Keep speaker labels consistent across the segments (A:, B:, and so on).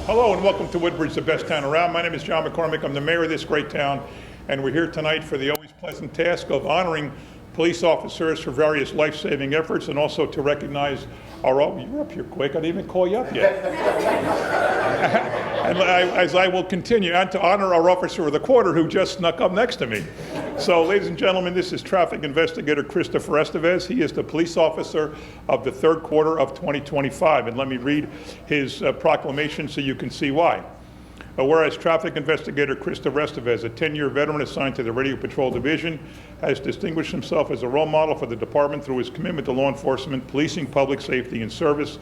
A: Hello and welcome to Woodbridge, the best town around. My name is John McCormick. I'm the mayor of this great town, and we're here tonight for the always pleasant task of honoring police officers for various life-saving efforts, and also to recognize our, you're up here quick, I didn't even call you up yet. And as I will continue, and to honor our officer of the quarter who just snuck up next to me. So, ladies and gentlemen, this is traffic investigator Christopher Estevez. He is the police officer of the third quarter of 2025. And let me read his proclamation so you can see why. Whereas traffic investigator Christopher Estevez, a 10-year veteran assigned to the Radio Patrol Division, has distinguished himself as a role model for the department through his commitment to law enforcement, policing, public safety, and service.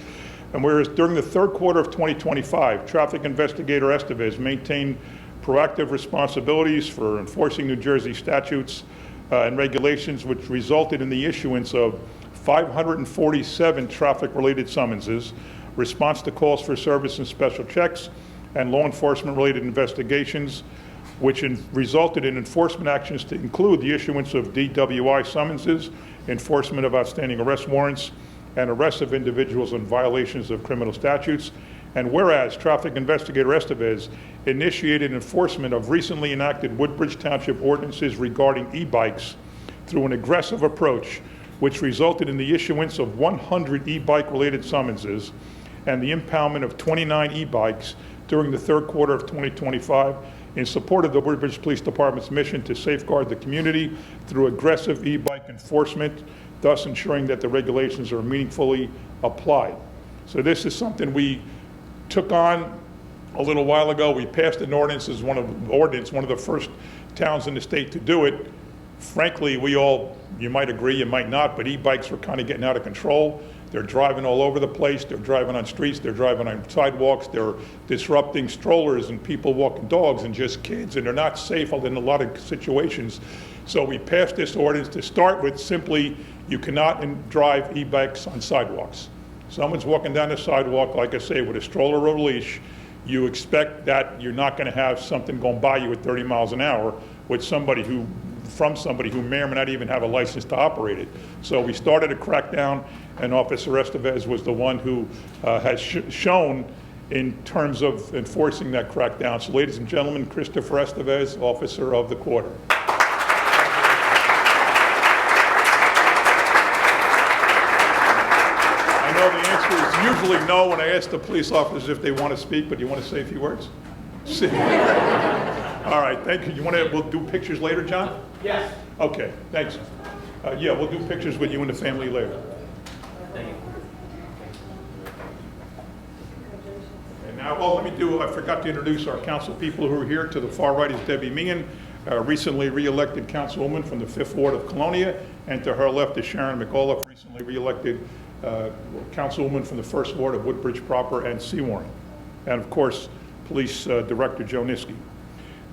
A: And whereas during the third quarter of 2025, traffic investigator Estevez maintained proactive responsibilities for enforcing New Jersey statutes and regulations, which resulted in the issuance of 547 traffic-related summonses, response to calls for service and special checks, and law enforcement-related investigations, which resulted in enforcement actions to include the issuance of DWI summonses, enforcement of outstanding arrest warrants, and arrests of individuals in violations of criminal statutes. And whereas traffic investigator Estevez initiated enforcement of recently enacted Woodbridge Township ordinances regarding e-bikes through an aggressive approach, which resulted in the issuance of 100 e-bike related summonses and the impoundment of 29 e-bikes during the third quarter of 2025 in support of the Woodbridge Police Department's mission to safeguard the community through aggressive e-bike enforcement, thus ensuring that the regulations are meaningfully applied. So this is something we took on a little while ago. We passed an ordinance as one of the first towns in the state to do it. Frankly, you might agree, you might not, but e-bikes were kind of getting out of control. They're driving all over the place. They're driving on streets. They're driving on sidewalks. They're disrupting strollers and people walking dogs and just kids, and they're not safe in a lot of situations. So we passed this ordinance to start with simply, you cannot drive e-bikes on sidewalks. Someone's walking down the sidewalk, like I say, with a stroller or a leash, you expect that you're not going to have something going by you at 30 miles an hour with somebody who may or may not even have a license to operate it. So we started a crackdown, and Officer Estevez was the one who has shown in terms of enforcing that crackdown. So ladies and gentlemen, Christopher Estevez, Officer of the Quarter. I know the answer is usually no when I ask the police officers if they want to speak, but you want to say a few words? All right, thank you. We'll do pictures later, John?
B: Yes.
A: Okay, thanks. Yeah, we'll do pictures with you and the family later.
B: Thank you.
A: And now, I forgot to introduce our council people who are here. To the far right is Debbie Meehan, recently re-elected councilwoman from the 5th Ward of Colonia, and to her left is Sharon McAuliffe, recently re-elected councilwoman from the 1st Ward of Woodbridge proper and Seawarren. And of course, Police Director Joe Niski.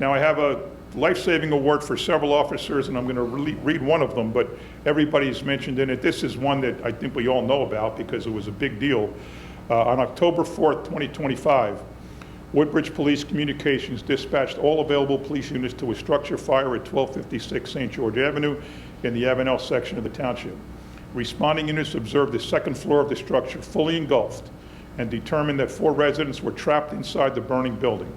A: Now I have a life-saving award for several officers, and I'm going to read one of them, but everybody's mentioned in it. This is one that I think we all know about because it was a big deal. On October 4th, 2025, Woodbridge Police Communications dispatched all available police units to a structure fire at 1256 St. George Avenue in the Avenel section of the township. Responding units observed the second floor of the structure fully engulfed and determined that 4 residents were trapped inside the burning building.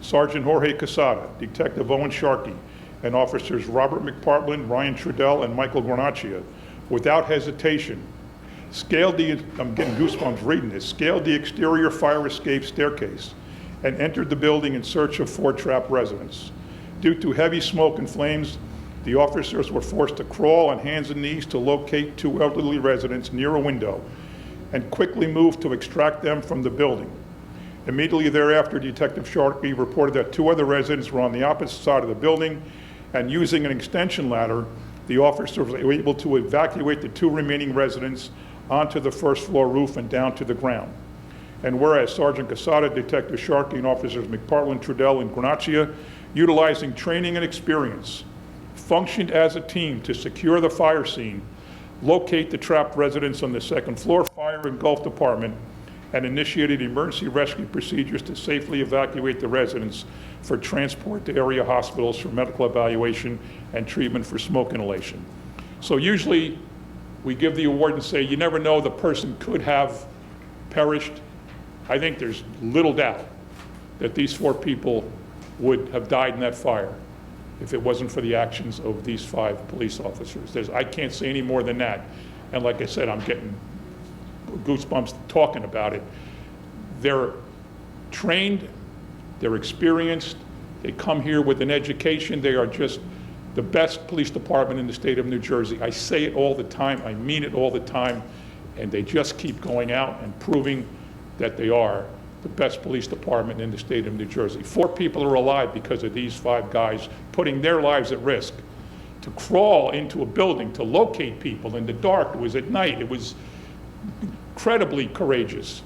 A: Sergeant Jorge Casada, Detective Owen Sharkey, and officers Robert McPartland, Ryan Trudell, and Michael Granaccia, without hesitation, I'm getting goosebumps reading this, scaled the exterior fire escape staircase and entered the building in search of 4 trapped residents. Due to heavy smoke and flames, the officers were forced to crawl on hands and knees to locate 2 elderly residents near a window and quickly moved to extract them from the building. Immediately thereafter, Detective Sharkey reported that 2 other residents were on the opposite side of the building, and using an extension ladder, the officers were able to evacuate the 2 remaining residents onto the 1st floor roof and down to the ground. And whereas Sergeant Casada, Detective Sharkey, and officers McPartland, Trudell, and Granaccia, utilizing training and experience, functioned as a team to secure the fire scene, locate the trapped residents on the 2nd floor fire engulfed apartment, and initiated emergency rescue procedures to safely evacuate the residents for transport to area hospitals for medical evaluation and treatment for smoke inhalation. So usually we give the award and say, you never know, the person could have perished. I think there's little doubt that these 4 people would have died in that fire if it wasn't for the actions of these 5 police officers. I can't say any more than that. And like I said, I'm getting goosebumps talking about it. They're trained, they're experienced, they come here with an education. They are just the best police department in the state of New Jersey. I say it all the time, I mean it all the time, and they just keep going out and proving that they are the best police department in the state of New Jersey. 4 people are alive because of these 5 guys putting their lives at risk to crawl into a building, to locate people in the dark. It was at night. It was incredibly courageous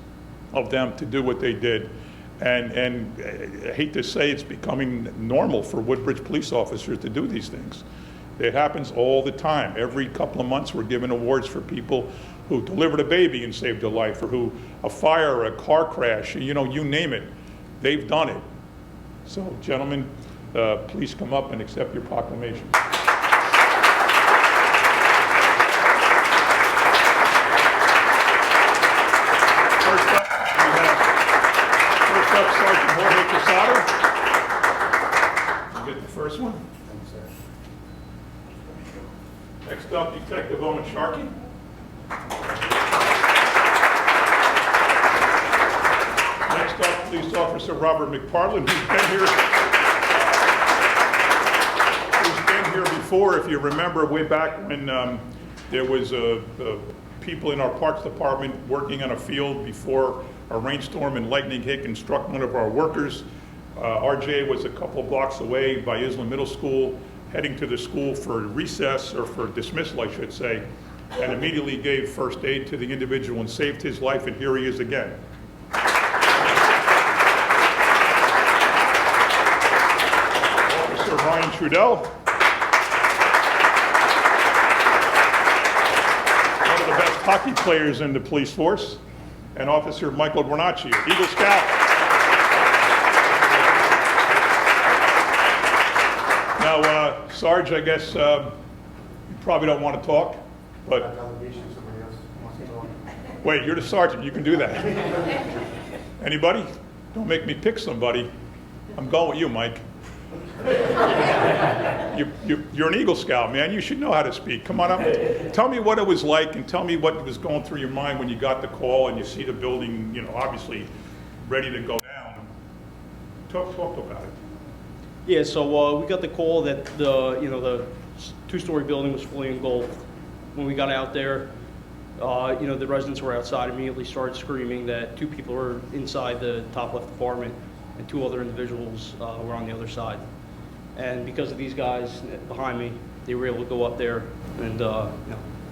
A: of them to do what they did. And I hate to say it's becoming normal for Woodbridge police officers to do these things. It happens all the time. Every couple of months we're giving awards for people who delivered a baby and saved a life, or who a fire or a car crash, you know, you name it, they've done it. So gentlemen, please come up and accept your proclamation. Sergeant Jorge Quesada. You get the first one? Thanks, sir. Next up, Detective Owen Sharkey. Next up, Police Officer Robert McPartland, who's been here before. If you remember way back when there was people in our Parks Department working on a field before a rainstorm and lightning hit and struck one of our workers. RJ was a couple blocks away by Island Middle School, heading to the school for recess, or for dismissal, I should say, and immediately gave first aid to the individual and saved his life, and here he is again. Officer Ryan Trudell. One of the best hockey players in the police force. And Officer Michael Guarnacci, Eagle Scout. Now, Sarge, I guess you probably don't want to talk, but... Wait, you're the sergeant, you can do that. Anybody? Don't make me pick somebody. I'm going with you, Mike. You're an Eagle Scout, man. You should know how to speak. Come on up. Tell me what it was like, and tell me what was going through your mind when you got the call and you see the building, you know, obviously ready to go down. Talk about it.
B: Yeah, so we got the call that the 2-story building was fully engulfed. When we got out there, the residents were outside, immediately started screaming that 2 people were inside the top left apartment and 2 other individuals were on the other side. And because of these guys behind me, they were able to go up there and,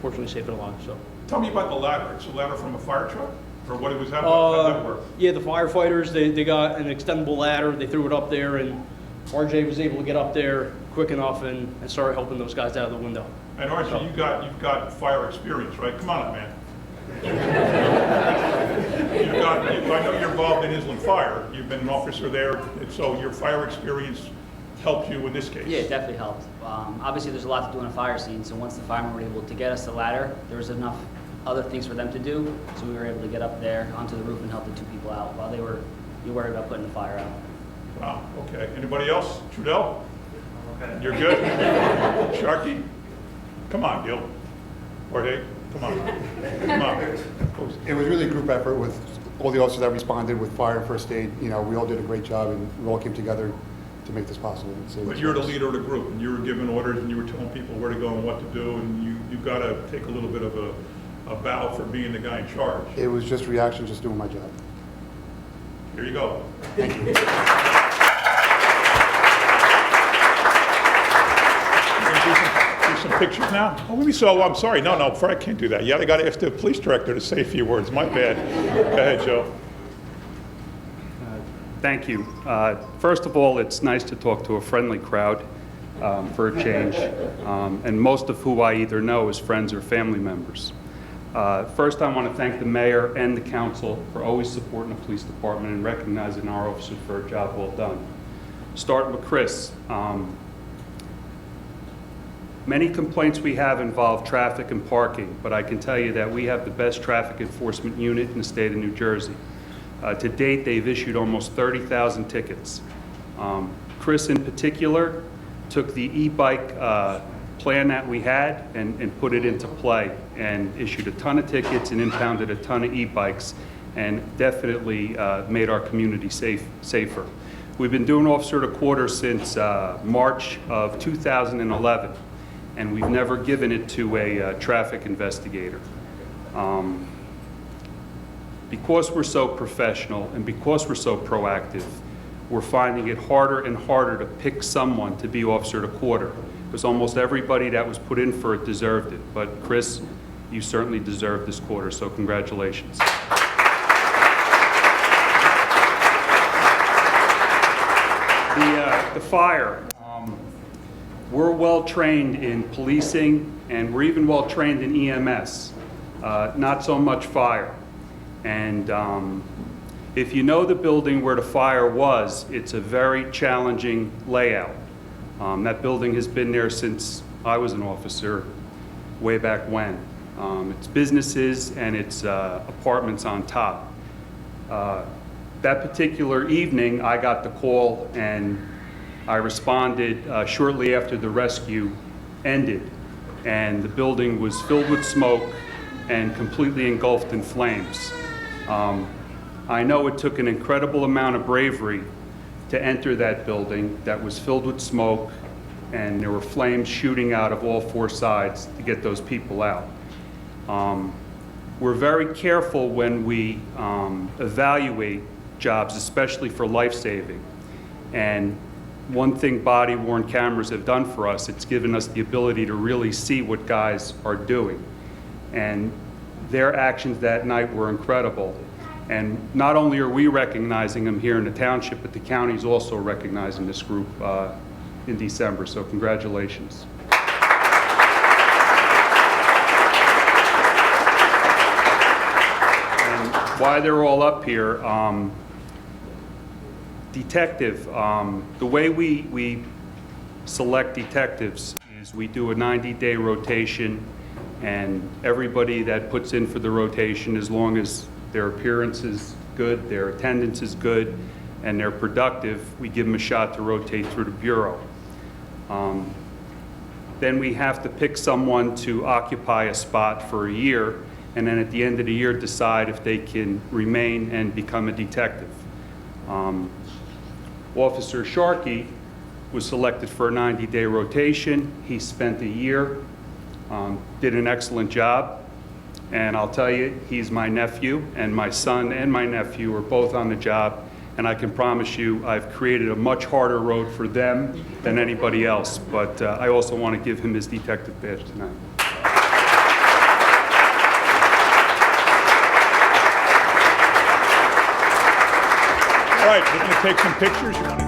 B: fortunately save their lives. So.
A: Tell me about the ladder. It's a ladder from a fire truck, or what it was? How did that work?
B: Yeah, the firefighters, they got an extendable ladder. They threw it up there, and RJ was able to get up there quick enough and start helping those guys out of the window.
A: And RJ, you've got fire experience, right? Come on up, man. I know you're involved in Island Fire. You've been an officer there, so your fire experience helped you in this case.
C: Yeah, it definitely helped. Obviously, there's a lot to do in a fire scene, so once the firemen were able to get us the ladder, there was enough other things for them to do, so we were able to get up there onto the roof and help the 2 people out while they were worried about putting the fire out.
A: Wow, okay. Anybody else? Trudell? Okay. You're good? Sharkey? Come on, Gil. Jorge, come on. Come on.
D: It was really a group effort with all the officers that responded with fire and first aid. You know, we all did a great job, and we all came together to make this possible.
A: But you're the leader of the group, and you were giving orders, and you were telling people where to go and what to do, and you've got to take a little bit of a bow for being the guy in charge.
D: It was just reaction, just doing my job.
A: Here you go.
D: Thank you.
A: Do some pictures now? Oh, let me. So I'm sorry. No, I can't do that. Yeah, I got to ask the police director to say a few words. My bad. Go ahead, Joe.
E: Thank you. First of all, it's nice to talk to a friendly crowd for a change, and most of who I either know as friends or family members. First, I want to thank the mayor and the council for always supporting the police department and recognizing our officers for a job well done. Starting with Chris. Many complaints we have involve traffic and parking, but I can tell you that we have the best traffic enforcement unit in the state of New Jersey. To date, they've issued almost 30,000 tickets. Chris in particular took the e-bike plan that we had and put it into play and issued a ton of tickets and impounded a ton of e-bikes and definitely made our community safer. We've been doing officer to quarter since March of 2011, and we've never given it to a traffic investigator. Because we're so professional and because we're so proactive, we're finding it harder and harder to pick someone to be officer to quarter, because almost everybody that was put in for it deserved it. But Chris, you certainly deserve this quarter, so congratulations. The fire, we're well trained in policing and we're even well trained in EMS, not so much fire. And if you know the building where the fire was, it's a very challenging layout. That building has been there since I was an officer, way back when. It's businesses and it's apartments on top. That particular evening, I got the call and I responded shortly after the rescue ended. And the building was filled with smoke and completely engulfed in flames. I know it took an incredible amount of bravery to enter that building that was filled with smoke and there were flames shooting out of all four sides to get those people out. We're very careful when we evaluate jobs, especially for life-saving. And one thing body-worn cameras have done for us, it's given us the ability to really see what guys are doing. And their actions that night were incredible. And not only are we recognizing them here in the township, but the county's also recognizing this group in December, so congratulations. And why they're all up here, detective, the way we select detectives is we do a 90-day rotation, and everybody that puts in for the rotation, as long as their appearance is good, their attendance is good, and they're productive, we give them a shot to rotate through the bureau. Then we have to pick someone to occupy a spot for a year, and then at the end of the year decide if they can remain and become a detective. Officer Sharkey was selected for a 90-day rotation. He spent a year, did an excellent job, and I'll tell you, he's my nephew, and my son and my nephew are both on the job, and I can promise you I've created a much harder road for them than anybody else, but I also want to give him his detective badge tonight.
A: All right, we're going to take some pictures. You want to...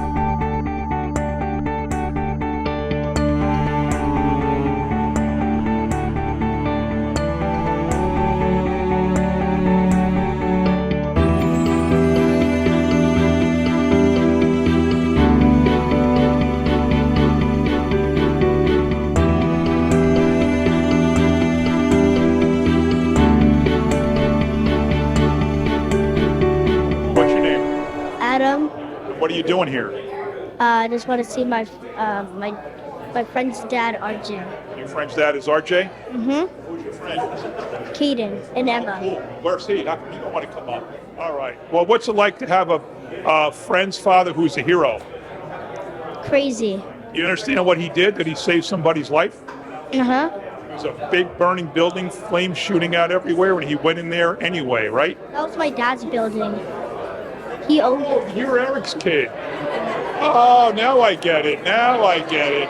A: What's your name?
F: Adam,
A: What are you doing here?
F: I just want to see my friend's dad, RJ.
A: Your friend's dad is RJ?
F: Mm-hmm.
A: Who's your friend?
F: Keaton and Emma.
A: Where's he? How come you don't want to come up? All right. Well, what's it like to have a friend's father who's a hero?
F: Crazy.
A: You understand what he did? That he saved somebody's life?
F: Uh-huh.
A: It was a big burning building, flames shooting out everywhere, and he went in there anyway, right?
F: That was my dad's building. He owned it.
A: You're Eric's kid. Oh, now I get it. Now I get it.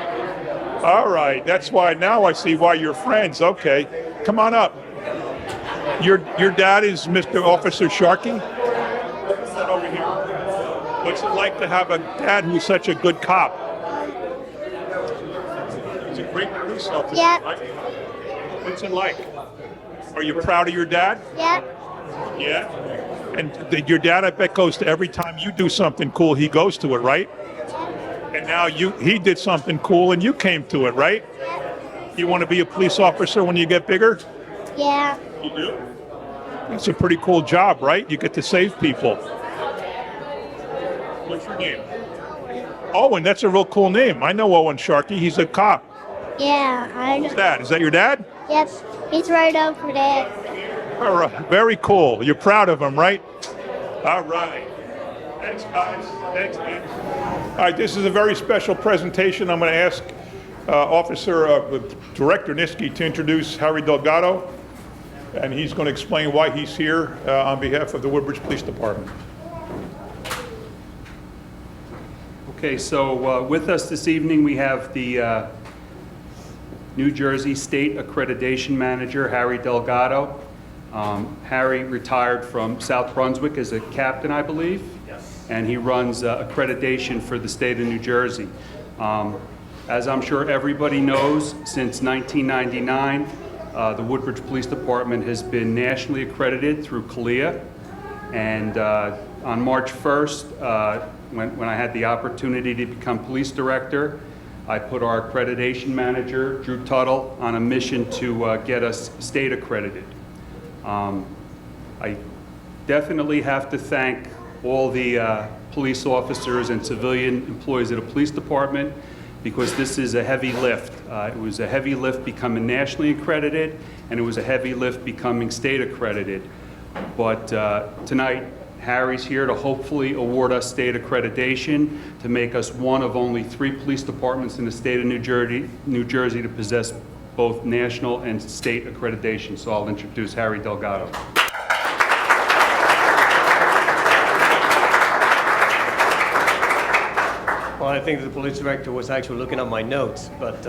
A: All right. That's why, now I see why you're friends. Okay. Come on up. Your dad is Mr. Officer Sharkey? What's that over here? What's it like to have a dad who's such a good cop? He's a great police officer,
F: Yep.
A: right? What's it like? Are you proud of your dad?
F: Yep.
A: Yeah? And your dad, I bet, goes to every time you do something cool, he goes to it, right? And now he did something cool and you came to it, right? You want to be a police officer when you get bigger?
F: Yeah.
A: You do? It's a pretty cool job, right? You get to save people. What's your name? Owen, that's a real cool name. I know Owen Sharkey. He's a cop.
F: Yeah, I
A: Who's that? Is that your dad?
F: Yep, he's right over there.
A: All right. Very cool. You're proud of him, right? All right. Thanks, guys. Thanks, man. All right, this is a very special presentation. I'm going to ask Director Niski to introduce Harry Delgado, and he's going to explain why he's here on behalf of the Woodbridge Police Department.
E: Okay, so with us this evening, we have the New Jersey State Accreditation Manager, Harry Delgado. Harry retired from South Brunswick as a captain, I believe. Yes. And he runs accreditation for the state of New Jersey. As I'm sure everybody knows, since 1999, the Woodbridge Police Department has been nationally accredited through CALEA. And on March 1st, when I had the opportunity to become police director, I put our accreditation manager, Drew Tuttle, on a mission to get us state accredited. I definitely have to thank all the police officers and civilian employees of the police department, because this is a heavy lift. It was a heavy lift becoming nationally accredited, and it was a heavy lift becoming state accredited. But tonight, Harry's here to hopefully award us state accreditation to make us one of only 3 police departments in the state of New Jersey to possess both national and state accreditation. So I'll introduce Harry Delgado.
G: Well, I think the police director was actually looking at my notes, but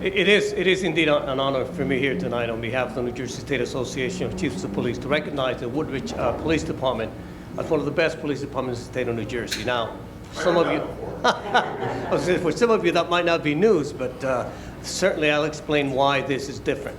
G: it is indeed an honor for me here tonight on behalf of the New Jersey State Association of Chiefs of Police to recognize the Woodbridge Police Department as one of the best police departments in the state of New Jersey. Now, some of you, for some of you that might not be news, but certainly I'll explain why this is different.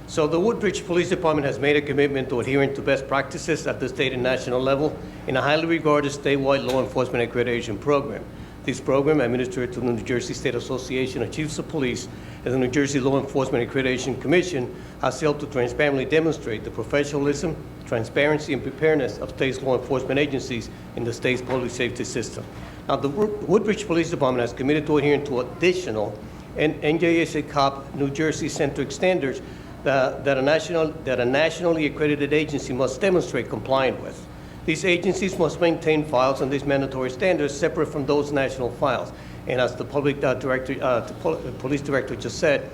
G: So the Woodbridge Police Department has made a commitment to adhering to best practices at the state and national level in a highly regarded statewide law enforcement accreditation program. This program, administered to the New Jersey State Association of Chiefs of Police and the New Jersey Law Enforcement Accreditation Commission, has helped to transparently demonstrate the professionalism, transparency, and preparedness of state law enforcement agencies in the state's public safety system. Now, the Woodbridge Police Department has committed to adhering to additional NJSA COP New Jersey-centric standards that a nationally accredited agency must demonstrate compliance with. These agencies must maintain files on these mandatory standards separate from those national files. And as the police director just said,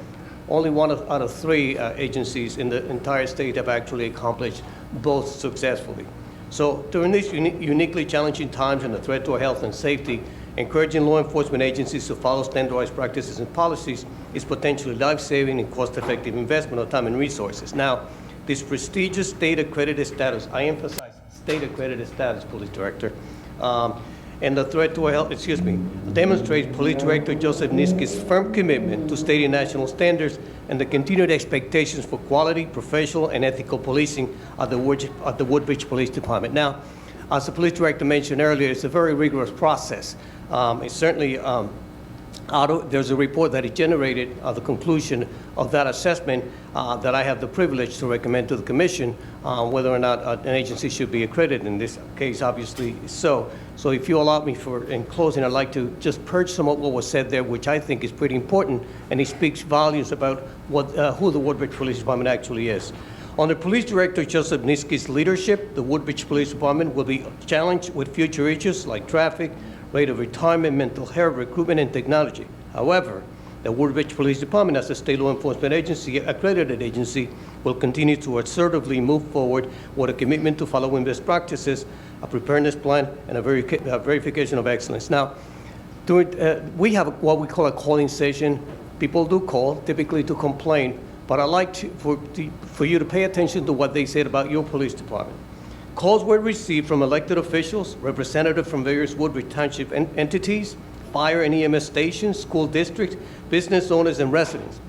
G: only one out of 3 agencies in the entire state have actually accomplished both successfully. So during these uniquely challenging times and the threat to our health and safety, encouraging law enforcement agencies to follow standardized practices and policies is potentially life-saving and cost-effective investment of time and resources. Now, this prestigious state-accredited status, I emphasize state-accredited status, Police Director, and the threat to our health, demonstrates Police Director Joseph Niski's firm commitment to state and national standards and the continued expectations for quality, professional, and ethical policing at the Woodbridge Police Department. Now, as the Police Director mentioned earlier, it's a very rigorous process. It's certainly there's a report that is generated the conclusion of that assessment that I have the privilege to recommend to the Commission whether or not an agency should be accredited. In this case, obviously so. So if you allow me in closing, I'd like to just purge some of what was said there, which I think is pretty important, and it speaks volumes about who the Woodbridge Police Department actually is. Under Police Director Joseph Niski's leadership, the Woodbridge Police Department will be challenged with future issues like traffic, rate of retirement, mental health, recruitment, and technology. However, the Woodbridge Police Department, as a state law enforcement agency, accredited agency, will continue to assertively move forward with a commitment to following best practices, a preparedness plan, and a verification of excellence. Now, we have what we call a calling session. People do call, typically to complain, but I'd like for you to pay attention to what they said about your police department. Calls were received from elected officials, representatives from various Woodbridge Township entities, fire and EMS stations, school districts, business owners, and residents.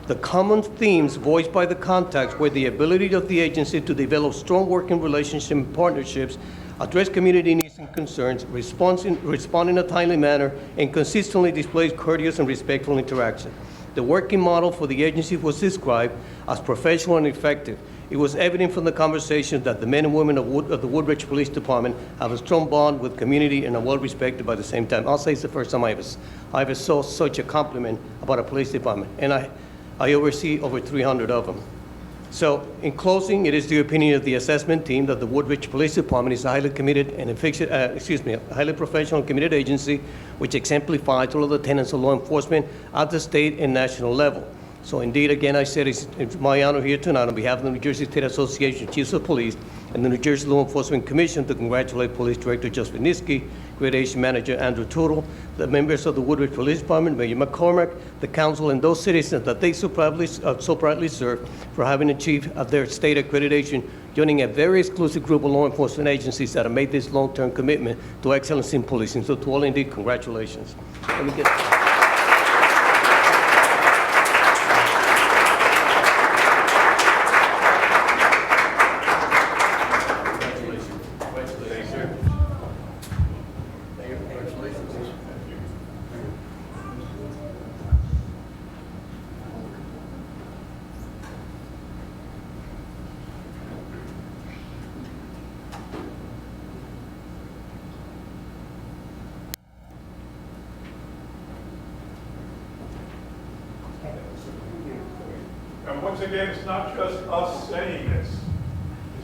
G: The common themes voiced by the contacts were the ability of the agency to develop strong working relationships and partnerships, address community needs and concerns, respond in a timely manner, and consistently display courteous and respectful interaction. The working model for the agency was described as professional and effective, It was evident from the conversation that the men and women of the Woodbridge Police Department have a strong bond with community and are well respected by the same time. I'll say it's the first time I ever saw such a compliment about a police department, and I oversee over 300 of them. So, in closing, it is the opinion of the assessment team that the Woodbridge Police Department is a highly committed and a highly professional and committed agency which exemplifies all of the tenets of law enforcement at the state and national level. So indeed, again, I said it's my honor here tonight on behalf of the New Jersey State Association of Chiefs of Police and the New Jersey Law Enforcement Commission to congratulate Police Director Josh Winitsky, Gradation Manager Andrew Tootle, the members of the Woodbridge Police Department, Mayor McCormick, the council, and those citizens that they so proudly serve for having achieved their state accreditation, joining a very exclusive group of law enforcement agencies that have made this long-term commitment to excellence in policing. So to all, indeed, congratulations. Let me get
A: And once again, it's not just us saying this.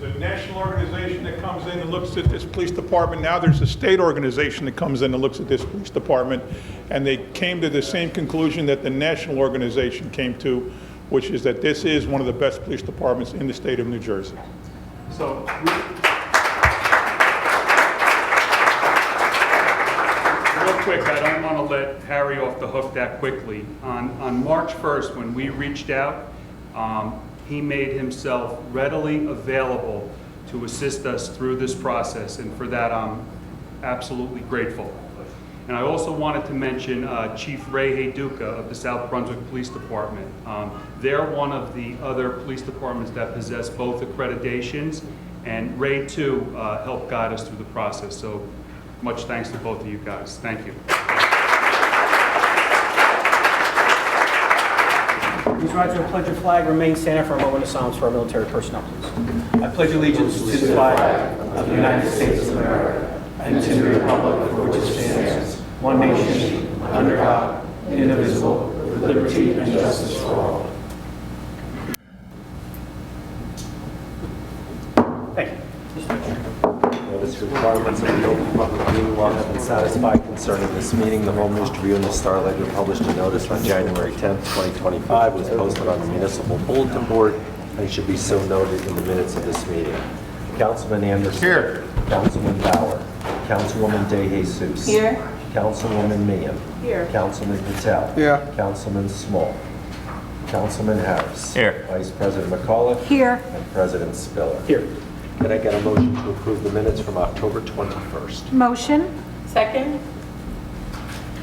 A: There's a national organization that comes in and looks at this police department. Now there's a state organization that comes in and looks at this police department, and they came to the same conclusion that the national organization came to, which is that this is one of the best police departments in the state of New Jersey. So,
E: real quick, I don't want to let Harry off the hook that quickly. On March 1st, when we reached out, he made himself readily available to assist us through this process, and for that I'm absolutely grateful. And I also wanted to mention Chief Ray Hayduka of the South Brunswick Police Department. They're one of the other police departments that possess both accreditations, and Ray too helped guide us through the process. So much thanks to both of you guys. Thank you.
H: Please rise to a pledge of flag. Remain standing for a moment of silence for our military personnel, please. I pledge allegiance to the flag of the United States of America and to the republic for which it stands, one nation, under God, indivisible, with liberty and justice for all. Thank you.
I: Notice requirements of the open public meeting law have been satisfied concerning this meeting. The Home News Tribune and the Star Ledger published a notice on January 10th, 2025, was posted on the municipal bulletin board and should be so noted in the minutes of this meeting. Councilman Anderson. Here. Councilman Bauer. Councilwoman De Jesus.
J: Here.
I: Councilwoman Meehan.
J: Here.
I: Councilman Patel.
D: Here.
I: Councilman Small. Councilman Harris.
K: Here.
I: Vice President McCullough.
J: Here.
I: And President Spiller.
H: Here.
I: Can I get a motion to approve the minutes from October 21st?
J: Motion. Second.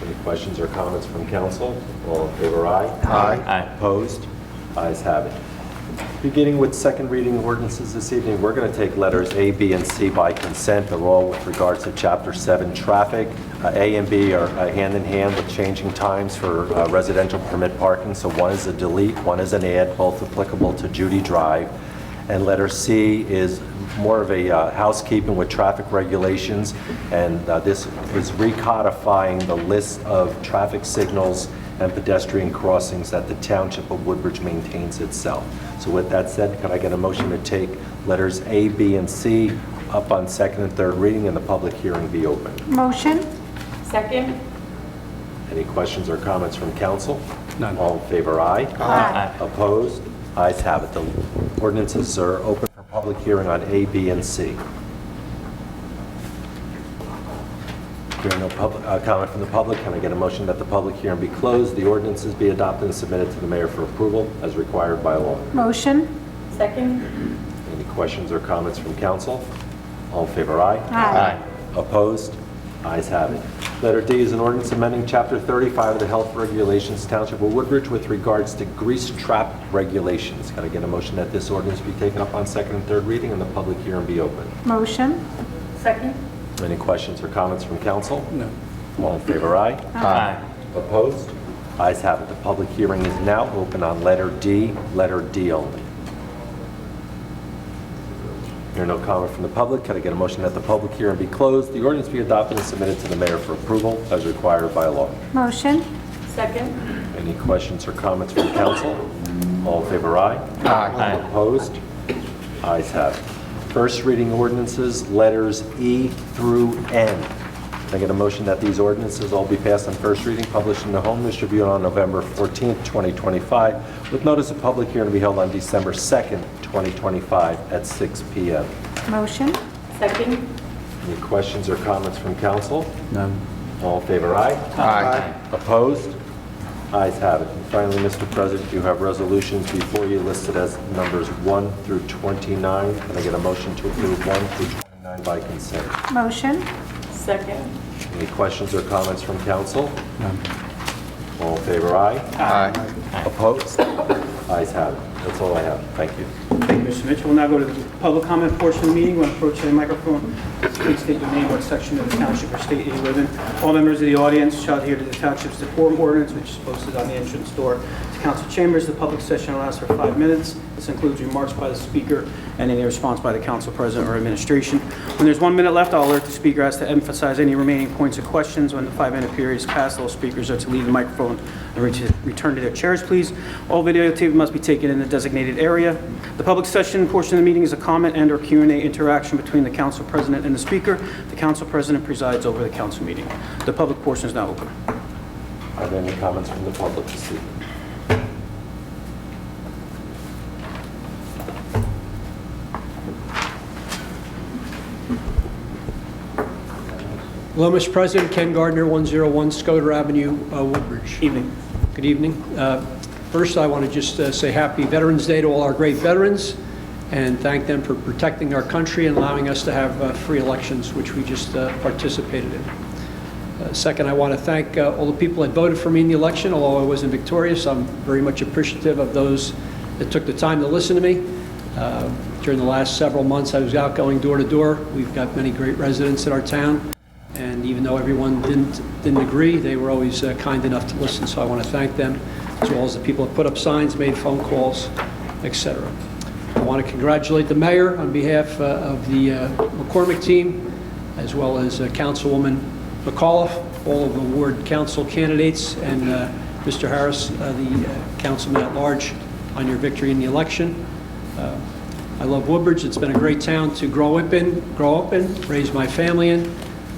I: Any questions or comments from council? All in favor, aye?
K: Aye.
I: Opposed? Ayes have it. Beginning with second reading ordinances this evening, we're going to take letters A, B, and C by consent. They're all with regards to Chapter 7 traffic. A and B are hand in hand with changing times for residential permit parking. So one is a delete, one is an add, both applicable to Judy Drive. And letter C is more of a housekeeping with traffic regulations, and this is recodifying the list of traffic signals and pedestrian crossings that the Township of Woodbridge maintains itself. So with that said, can I get a motion to take letters A, B, and C up on second and third reading and the public hearing be open?
J: Motion. Second.
I: Any questions or comments from council?
E: None.
I: All in favor, aye?
J: Aye.
I: Opposed? Ayes have it. The ordinances are open for public hearing on A, B, and C. Hearing no comment from the public, can I get a motion that the public hearing be closed, the ordinances be adopted and submitted to the mayor for approval as required by law?
J: Motion. Second.
I: Any questions or comments from council? All in favor, aye?
J: Aye.
I: Opposed? Ayes have it. Letter D is an ordinance amending Chapter 35 of the Health Regulations Township of Woodbridge with regards to grease trap regulations. Can I get a motion that this ordinance be taken up on second and third reading and the public hearing be open?
J: Motion. Second.
I: Any questions or comments from council?
E: No.
I: All in favor, aye?
K: Aye.
I: Opposed? Ayes have it. The public hearing is now open on letter D only. Hearing no comment from the public, can I get a motion that the public hearing be closed, the ordinance be adopted and submitted to the mayor for approval as required by law?
J: Motion. Second.
I: Any questions or comments from council? All in favor, aye? Aye. Opposed? Ayes have it. First reading ordinances, letters E through N. Can I get a motion that these ordinances all be passed on first reading, published in the Home News Tribune on November 14th, 2025, with notice of public hearing to be held on December 2nd, 2025 at 6 p.m.
J: Motion. Second.
I: Any questions or comments from council? None. All in favor, aye? Aye. Opposed? Ayes have it. And finally, Mr. President, you have resolutions before you listed as numbers 1 through 29. Can I get a motion to approve 1 through 29 by consent?
J: Motion. Second.
I: Any questions or comments from council? None. All in favor, aye? Aye. Opposed? Ayes have it. That's all I have. Thank you.
H: Thank you, Mr. Mitchell. We'll now go to the public comment portion of the meeting. When approaching the microphone, please state your name, what section of the township or state you live in. All members of the audience shall adhere to the township's decorum ordinance, which is posted on the entrance door to council chambers. The public session will last for 5 minutes. This includes remarks by the speaker and any response by the council president or administration. When there's 1 minute left, I'll alert the speaker as to emphasize any remaining points or questions. When the 5-minute period is passed, all speakers are to leave the microphone and return to their chairs, please. All videotape must be taken in the designated area. The public session portion of the meeting is a comment and/or Q&A interaction between the council president and the speaker. The council president presides over the council meeting. The public portion is now open.
I: Are there any comments from the public this evening?
K: Hello, Mr. President. Ken Gardner, 101 Scoter Avenue, Woodbridge.
H: Evening.
K: Good evening. First, I want to just say happy Veterans Day to all our great veterans and thank them for protecting our country and allowing us to have free elections, which we just participated in. Second, I want to thank all the people that voted for me in the election. Although I wasn't victorious, I'm very much appreciative of those that took the time to listen to me. During the last several months, I was out going door to door. We've got many great residents in our town. And even though everyone didn't agree, they were always kind enough to listen. So I want to thank them, as well as the people that put up signs, made phone calls, etc. I want to congratulate the mayor on behalf of the McCormick team, as well as Councilwoman McAuliffe, all of the ward council candidates, and Mr. Harris, the councilman at large, on your victory in the election. I love Woodbridge. It's been a great town to grow up in, raise my family in.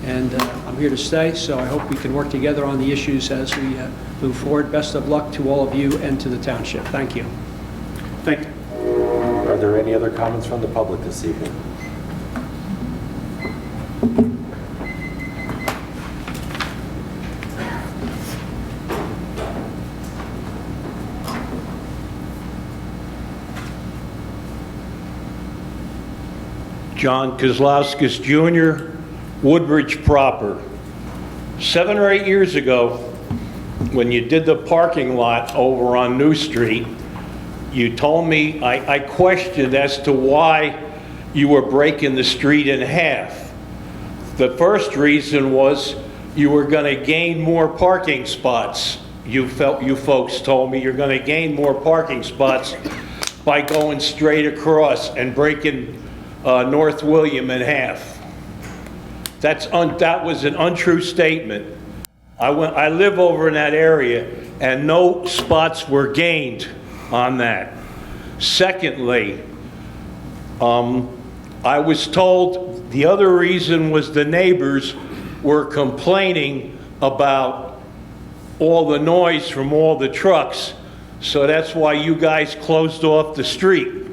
K: And I'm here to stay, so I hope we can work together on the issues as we move forward. Best of luck to all of you and to the township. Thank you.
H: Thank you.
I: Are there any other comments from the public this evening?
L: John Kozlowskis Jr., Woodbridge proper. 7 or 8 years ago, when you did the parking lot over on New Street, you told me, I questioned as to why you were breaking the street in half. The first reason was you were going to gain more parking spots. You folks told me you're going to gain more parking spots by going straight across and breaking North William in half. That was an untrue statement. I live over in that area, and no spots were gained on that. Secondly, I was told the other reason was the neighbors were complaining about all the noise from all the trucks, so that's why you guys closed off the street.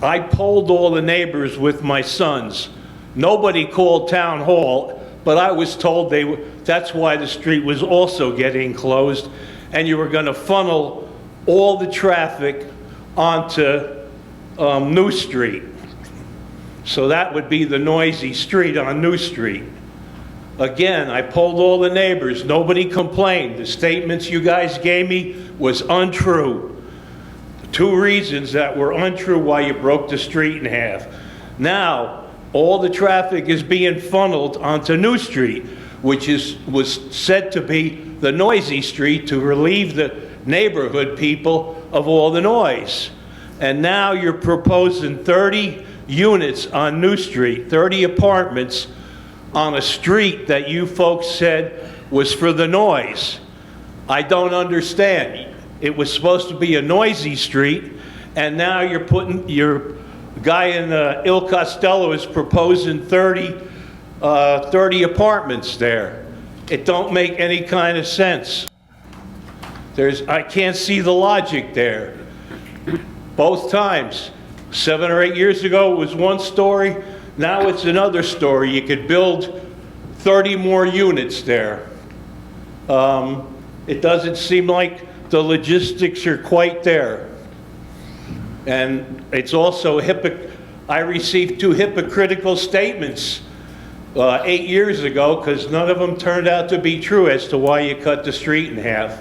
L: I polled all the neighbors with my sons. Nobody called town hall, but I was told that's why the street was also getting closed, and you were going to funnel all the traffic onto New Street. So that would be the noisy street on New Street. Again, I polled all the neighbors. Nobody complained. The statements you guys gave me was untrue. The 2 reasons that were untrue why you broke the street in half. Now, all the traffic is being funneled onto New Street, which was said to be the noisy street to relieve the neighborhood people of all the noise. And now you're proposing 30 units on New Street, 30 apartments on a street that you folks said was for the noise. I don't understand. It was supposed to be a noisy street, and now you're putting, your guy in Il Costello is proposing 30 apartments there. It don't make any kind of sense. I can't see the logic there. Both times, 7 or 8 years ago, it was one story. Now it's another story. You could build 30 more units there. It doesn't seem like the logistics are quite there. And it's also, I received 2 hypocritical statements 8 years ago, because none of them turned out to be true as to why you cut the street in half.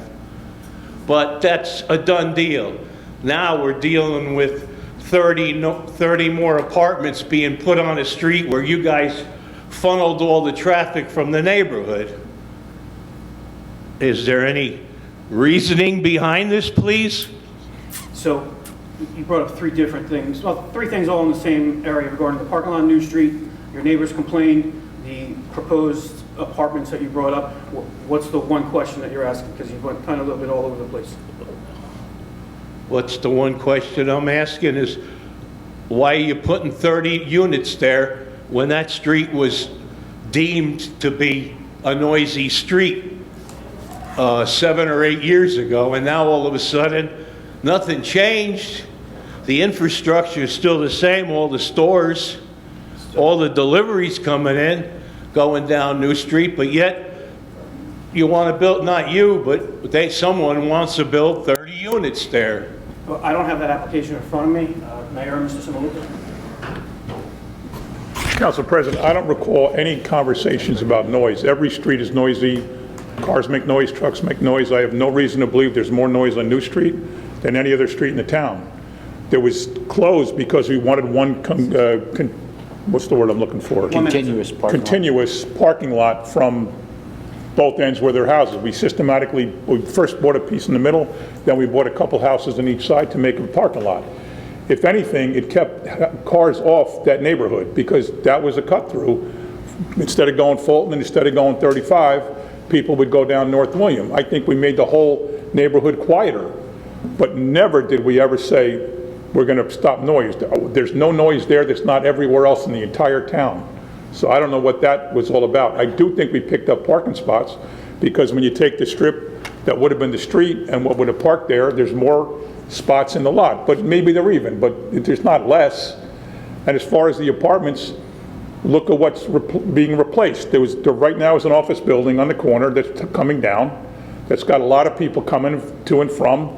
L: But that's a done deal. Now we're dealing with 30 more apartments being put on a street where you guys funneled all the traffic from the neighborhood. Is there any reasoning behind this, please?
H: So you brought up 3 different things, well, 3 things all in the same area regarding the parking lot on New Street. Your neighbors complained, the proposed apartments that you brought up. What's the one question that you're asking? Because you went kind of a little bit all over the place.
L: What's the one question I'm asking is, why are you putting 30 units there when that street was deemed to be a noisy street 7 or 8 years ago, and now all of a sudden nothing changed? The infrastructure is still the same, all the stores, all the deliveries coming in, going down New Street, but yet you want to build, not you, but someone wants to build 30 units there.
H: Well, I don't have that application in front of me. Mayor, Mr. Simonuca?
A: Council President, I don't recall any conversations about noise. Every street is noisy. Cars make noise, trucks make noise. I have no reason to believe there's more noise on New Street than any other street in the town. There was closed because we wanted one, what's the word I'm looking for?
M: Continuous
A: parking lot from both ends where their houses. We first bought a piece in the middle, then we bought a couple houses on each side to make a parking lot. If anything, it kept cars off that neighborhood because that was a cut through. Instead of going Fulton and instead of going 35, people would go down North William. I think we made the whole neighborhood quieter, but never did we ever say we're going to stop noise. There's no noise there that's not everywhere else in the entire town. So I don't know what that was all about. I do think we picked up parking spots because when you take the strip that would have been the street and what would have parked there, there's more spots in the lot. But maybe they're even, but there's not less. And as far as the apartments, look at what's being replaced. There right now is an office building on the corner that's coming down. That's got a lot of people coming to and from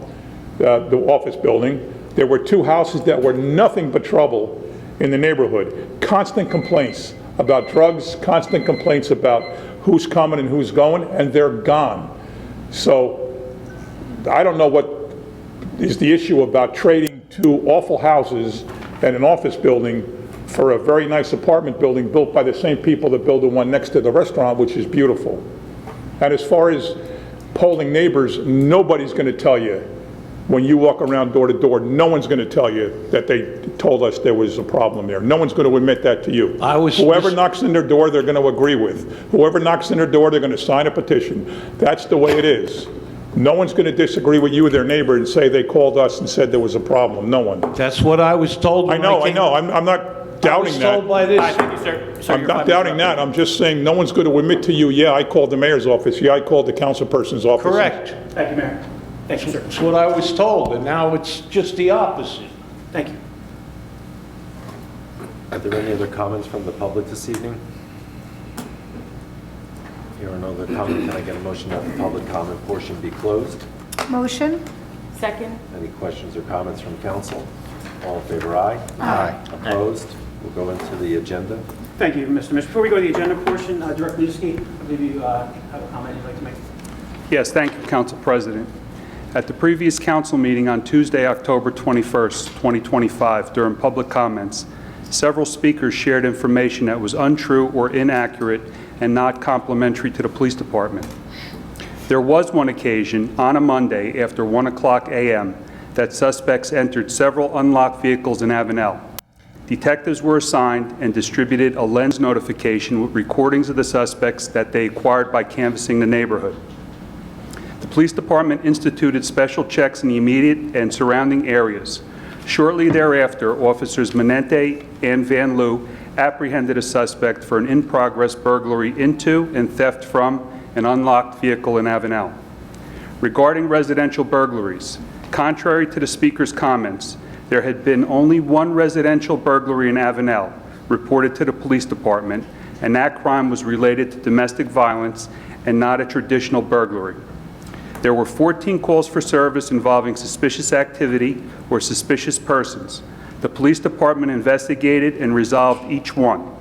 A: the office building. There were 2 houses that were nothing but trouble in the neighborhood. Constant complaints about drugs, constant complaints about who's coming and who's going, and they're gone. So I don't know what is the issue about trading 2 awful houses and an office building for a very nice apartment building built by the same people that build the one next to the restaurant, which is beautiful. And as far as polling neighbors, nobody's going to tell you when you walk around door to door, no one's going to tell you that they told us there was a problem there. No one's going to admit that to you. Whoever knocks in their door, they're going to agree with. Whoever knocks in their door, they're going to sign a petition. That's the way it is. No one's going to disagree with you or their neighbor and say they called us and said there was a problem. No one.
L: That's what I was told.
A: I know. I'm not doubting that.
L: I was told by this.
H: Thank you, sir.
A: I'm not doubting that. I'm just saying no one's going to admit to you, yeah, I called the mayor's office. Yeah, I called the council person's office.
L: Correct.
H: Thank you, Mayor. Thank you, sir.
L: That's what I was told, and now it's just the opposite.
H: Thank you.
I: Are there any other comments from the public this evening? Here are no other comments. Can I get a motion that the public comment portion be closed?
J: Motion. Second.
I: Any questions or comments from council? All in favor, aye?
J: Aye.
I: Opposed? We'll go into the agenda.
H: Thank you, Mr. Before we go to the agenda portion, Director Lewski, I believe you have a comment you'd like to make.
E: Yes, thank you, Council President. At the previous council meeting on Tuesday, October 21st, 2025, during public comments, several speakers shared information that was untrue or inaccurate and not complimentary to the police department. There was one occasion on a Monday after 1:00 a.m. that suspects entered several unlocked vehicles in Avenel. Detectives were assigned and distributed a lens notification with recordings of the suspects that they acquired by canvassing the neighborhood. The police department instituted special checks in the immediate and surrounding areas. Shortly thereafter, Officers Menente and Van Loo apprehended a suspect for an in-progress burglary into and theft from an unlocked vehicle in Avenel. Regarding residential burglaries, contrary to the speaker's comments, there had been only one residential burglary in Avenel reported to the police department, and that crime was related to domestic violence and not a traditional burglary. There were 14 calls for service involving suspicious activity or suspicious persons. The police department investigated and resolved each one,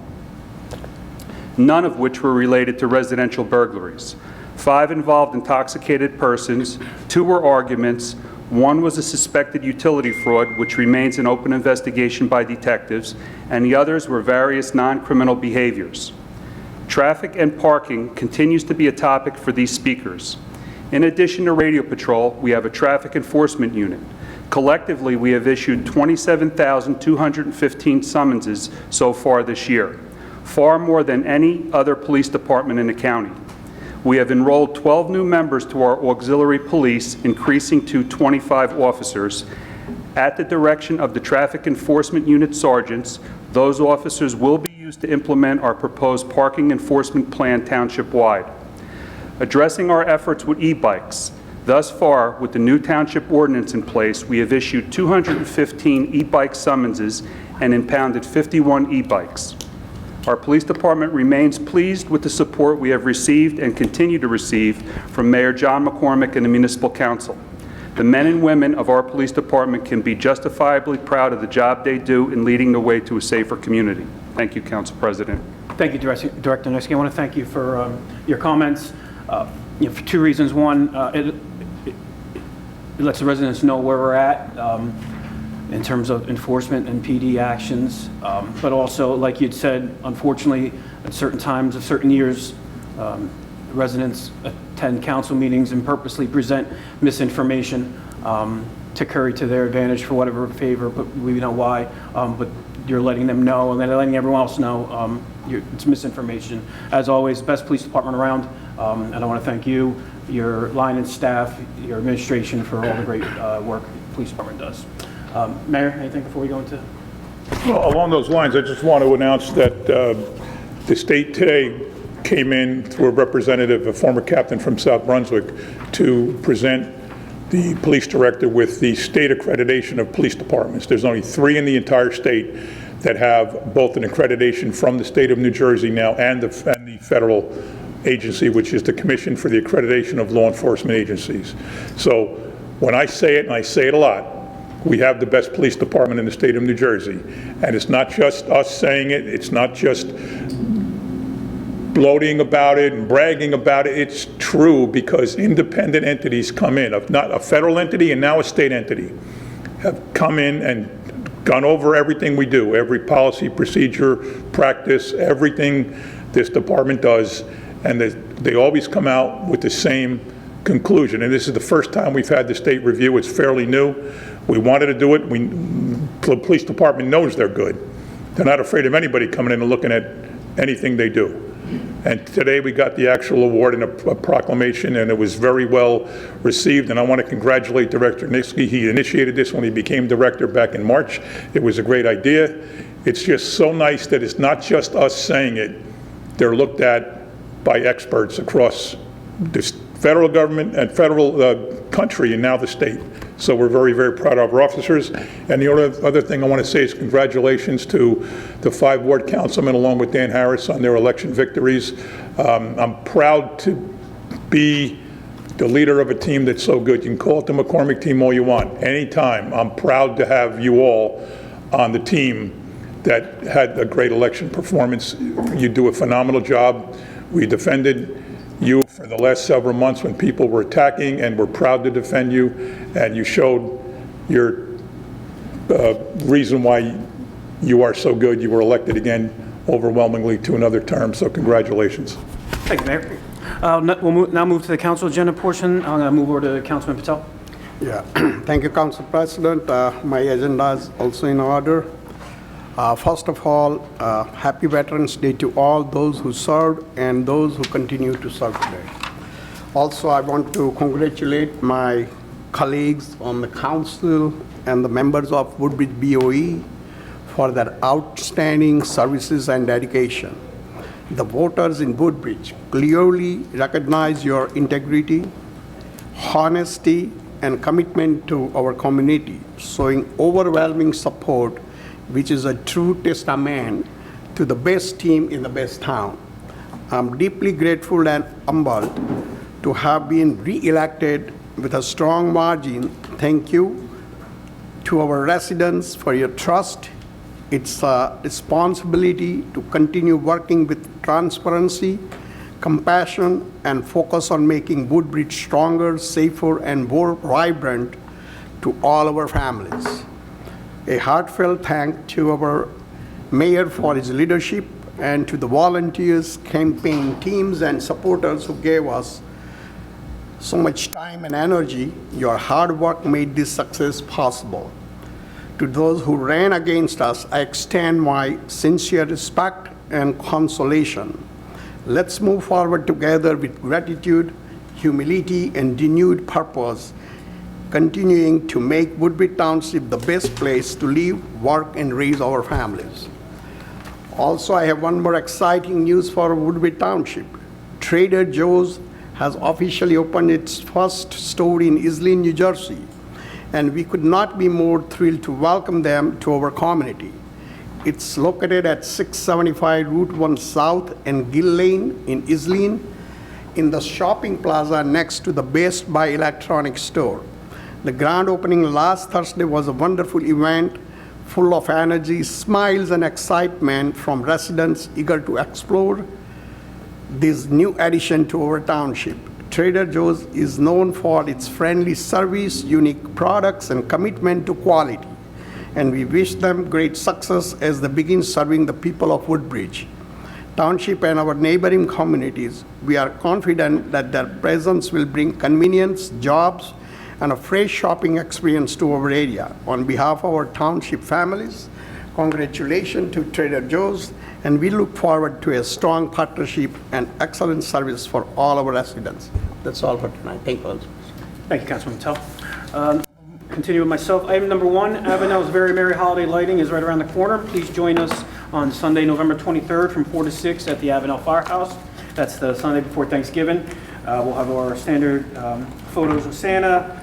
E: none of which were related to residential burglaries. 5 involved intoxicated persons, 2 were arguments, 1 was a suspected utility fraud, which remains an open investigation by detectives, and the others were various non-criminal behaviors. Traffic and parking continues to be a topic for these speakers. In addition to radio patrol, we have a traffic enforcement unit. Collectively, we have issued 27,215 summonses so far this year, far more than any other police department in the county. We have enrolled 12 new members to our auxiliary police, increasing to 25 officers. At the direction of the Traffic Enforcement Unit sergeants, those officers will be used to implement our proposed parking enforcement plan township-wide. Addressing our efforts with e-bikes, thus far, with the new township ordinance in place, we have issued 215 e-bike summonses and impounded 51 e-bikes. Our police department remains pleased with the support we have received and continue to receive from Mayor John McCormick and the Municipal Council. The men and women of our police department can be justifiably proud of the job they do in leading the way to a safer community. Thank you, Council President.
H: Thank you, Director Niski. I want to thank you for your comments for 2 reasons. One, it lets the residents know where we're at in terms of enforcement and PD actions, but also, like you'd said, unfortunately, at certain times of certain years, residents attend council meetings and purposely present misinformation to curry to their advantage for whatever favor, but we know why. But you're letting them know, and then letting everyone else know it's misinformation. As always, best police department around, and I want to thank you, your line and staff, your administration for all the great work the police department does. Mayor, anything before we go into?
A: Well, along those lines, I just want to announce that the state today came in through a representative, a former captain from South Brunswick, to present the police director with the state accreditation of police departments. There's only 3 in the entire state that have both an accreditation from the state of New Jersey now and the federal agency, which is the Commission for the Accreditation of Law Enforcement Agencies. So when I say it, and I say it a lot, we have the best police department in the state of New Jersey. And it's not just us saying it, it's not just bloating about it and bragging about it. It's true, because independent entities come in, not a federal entity and now a state entity, have come in and gone over everything we do, every policy, procedure, practice, everything this department does, and they always come out with the same conclusion. And this is the first time we've had the state review. It's fairly new. We wanted to do it. The police department knows they're good. They're not afraid of anybody coming in and looking at anything they do. And today we got the actual award in a proclamation, and it was very well received. And I want to congratulate Director Niski. He initiated this when he became director back in March. It was a great idea. It's just so nice that it's not just us saying it. They're looked at by experts across the federal government and federal country, and now the state. So we're very, very proud of our officers. And the other thing I want to say is congratulations to the 5 ward councilmen, along with Dan Harris, on their election victories. I'm proud to be the leader of a team that's so good. You can call it the McCormick team all you want, anytime. I'm proud to have you all on the team that had a great election performance. You do a phenomenal job. We defended you for the last several months when people were attacking, and we're proud to defend you, and you showed your reason why you are so good. You were elected again overwhelmingly to another term, so congratulations.
H: Thank you, Mayor. We'll now move to the council agenda portion. I'm going to move over to Councilman Patel.
M: Yeah, thank you, Council President. My agenda is also in order. First of all, happy Veterans Day to all those who served and those who continue to serve today. Also, I want to congratulate my colleagues on the council and the members of Woodbridge BOE for their outstanding services and dedication. The voters in Woodbridge clearly recognize your integrity, honesty, and commitment to our community, showing overwhelming support, which is a true testament to the best team in the best town. I'm deeply grateful and humbled to have been re-elected with a strong margin. Thank you to our residents for your trust. It's a responsibility to continue working with transparency, compassion, and focus on making Woodbridge stronger, safer, and more vibrant to all our families. A heartfelt thank to our mayor for his leadership and to the volunteers, campaign teams, and supporters who gave us so much time and energy. Your hard work made this success possible. To those who ran against us, I extend my sincere respect and consolation. Let's move forward together with gratitude, humility, and renewed purpose, continuing to make Woodbridge Township the best place to live, work, and raise our families. Also, I have one more exciting news for Woodbridge Township. Trader Joe's has officially opened its first store in Iselin, New Jersey, and we could not be more thrilled to welcome them to our community. It's located at 675 Route 1 South and Gill Lane in Iselin, in the shopping plaza next to the Best Buy electronics store. The grand opening last Thursday was a wonderful event, full of energy, smiles, and excitement from residents eager to explore this new addition to our township. Trader Joe's is known for its friendly service, unique products, and commitment to quality, and we wish them great success as they begin serving the people of Woodbridge Township and our neighboring communities. We are confident that their presence will bring convenience, jobs, and a fresh shopping experience to our area. On behalf of our township families, congratulations to Trader Joe's, and we look forward to a strong partnership and excellent service for all our residents. That's all for tonight. Thank you.
H: Thank you, Councilman Tell. Continue with myself. Item number 1, Avenel's Very Merry Holiday Lighting is right around the corner. Please join us on Sunday, November 23rd from 4 to 6 at the Avenel Firehouse. That's the Sunday before Thanksgiving. We'll have our standard photos of Santa,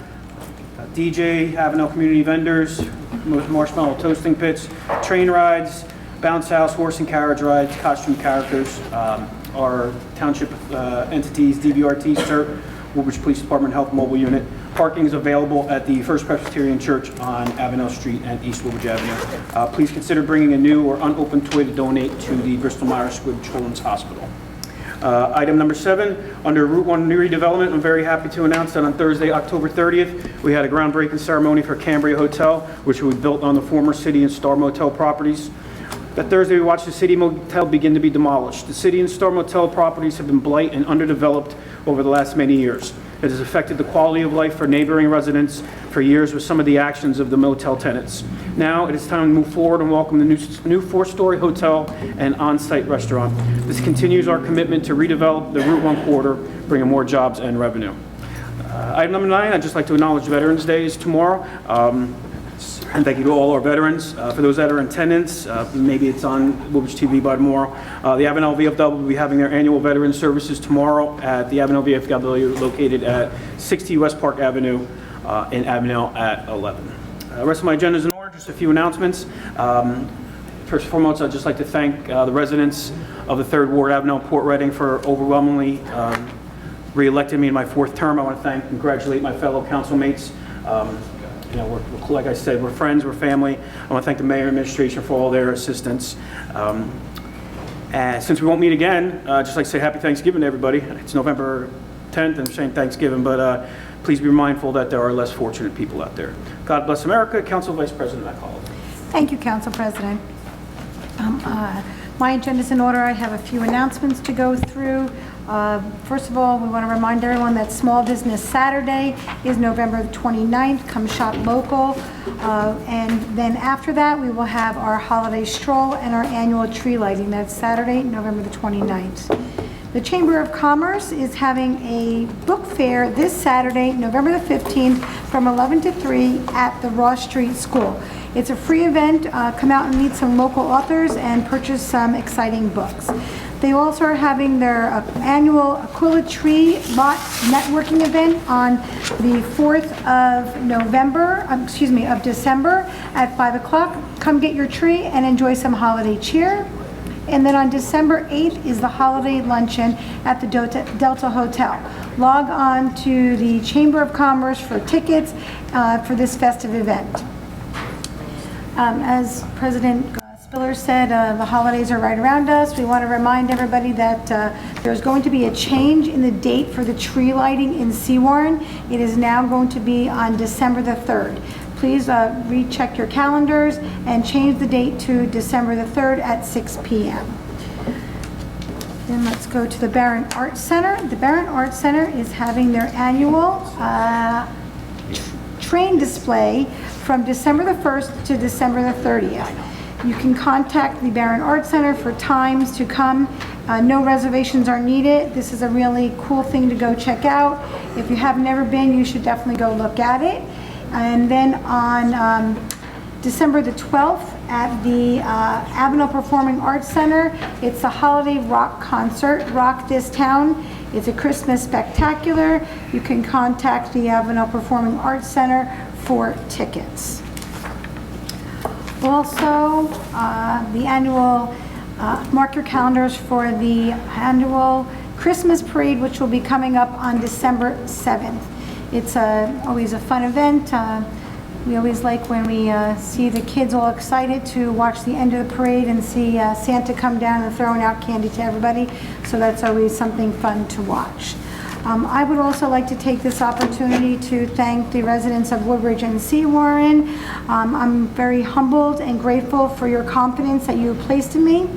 H: DJ, Avenel community vendors, marshmallow toasting pits, train rides, bounce house, horse and carriage rides, costume characters, our township entities, DVRT, CERT, Woodbridge Police Department Health Mobile Unit. Parking is available at the First Presbyterian Church on Avenel Street and East Woodbridge Avenue. Please consider bringing a new or unopened toy to donate to the Bristol-Myers Squibb Children's Hospital. Item number 7, under Route 1 new redevelopment, I'm very happy to announce that on Thursday, October 30th, we had a groundbreaking ceremony for Cambria Hotel, which will be built on the former City and Star Motel properties. That Thursday, we watched the City Motel begin to be demolished. The City and Star Motel properties have been blight and underdeveloped over the last many years. It has affected the quality of life for neighboring residents for years with some of the actions of the motel tenants. Now it is time to move forward and welcome the new 4-story hotel and on-site restaurant. This continues our commitment to redevelop the Route 1 corridor, bringing more jobs and revenue. Item number 9, I'd just like to acknowledge Veterans Day is tomorrow. And thank you to all our veterans. For those that are in attendance, maybe it's on Woodbridge TV by tomorrow. The Avenel VFW will be having their annual Veteran Services tomorrow at the Avenel VFW located at 60 West Park Avenue in Avenel at 11. The rest of my agenda is in order, just a few announcements. First and foremost, I'd just like to thank the residents of the 3rd Ward, Avenel, Port Reading, for overwhelmingly re-electing me in my 4th term. I want to congratulate my fellow council mates. You know, we're, like I said, we're friends, we're family. I want to thank the mayor and administration for all their assistance. And since we won't meet again, I'd just like to say happy Thanksgiving to everybody. It's November 10th, I'm saying Thanksgiving, but please be mindful that there are less fortunate people out there. God bless America. Council Vice President McCall.
J: Thank you, Council President. My agenda's in order. I have a few announcements to go through. First of all, we want to remind everyone that Small Business Saturday is November 29th. Come shop local. And then after that, we will have our holiday stroll and our annual tree lighting. That's Saturday, November the 29th. The Chamber of Commerce is having a book fair this Saturday, November the 15th, from 11 to 3 at the Ross Street School. It's a free event. Come out and meet some local authors and purchase some exciting books. They also are having their annual Aquila Tree Lot networking event on the 4th of December at 5 o'clock. Come get your tree and enjoy some holiday cheer. And then on December 8th is the holiday luncheon at the Delta Hotel. Log on to the Chamber of Commerce for tickets for this festive event. As President Spiller said, the holidays are right around us. We want to remind everybody that there's going to be a change in the date for the tree lighting in Seawarren. It is now going to be on December the 3rd. Please recheck your calendars and change the date to December the 3rd at 6 p.m. Then let's go to the Barron Arts Center. The Barron Arts Center is having their annual train display from December the 1st to December the 30th. You can contact the Barron Arts Center for times to come. No reservations are needed. This is a really cool thing to go check out. If you have never been, you should definitely go look at it. And then on December the 12th at the Avenel Performing Arts Center, it's a holiday rock concert, Rock This Town. It's a Christmas spectacular. You can contact the Avenel Performing Arts Center for tickets. Also, the annual, mark your calendars for the annual Christmas parade, which will be coming up on December 7th. It's always a fun event. We always like when we see the kids all excited to watch the end of the parade and see Santa come down and throwing out candy to everybody. So that's always something fun to watch. I would also like to take this opportunity to thank the residents of Woodbridge and Seawarren. I'm very humbled and grateful for your confidence that you have placed in me.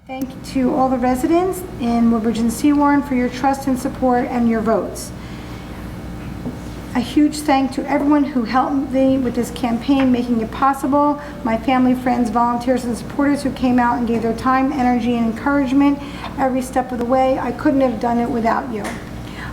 J: Thank you to all the residents in Woodbridge and Seawarren for your trust and support and your votes. A huge thank to everyone who helped me with this campaign, making it possible. My family, friends, volunteers, and supporters who came out and gave their time, energy, and encouragement every step of the way. I couldn't have done it without you.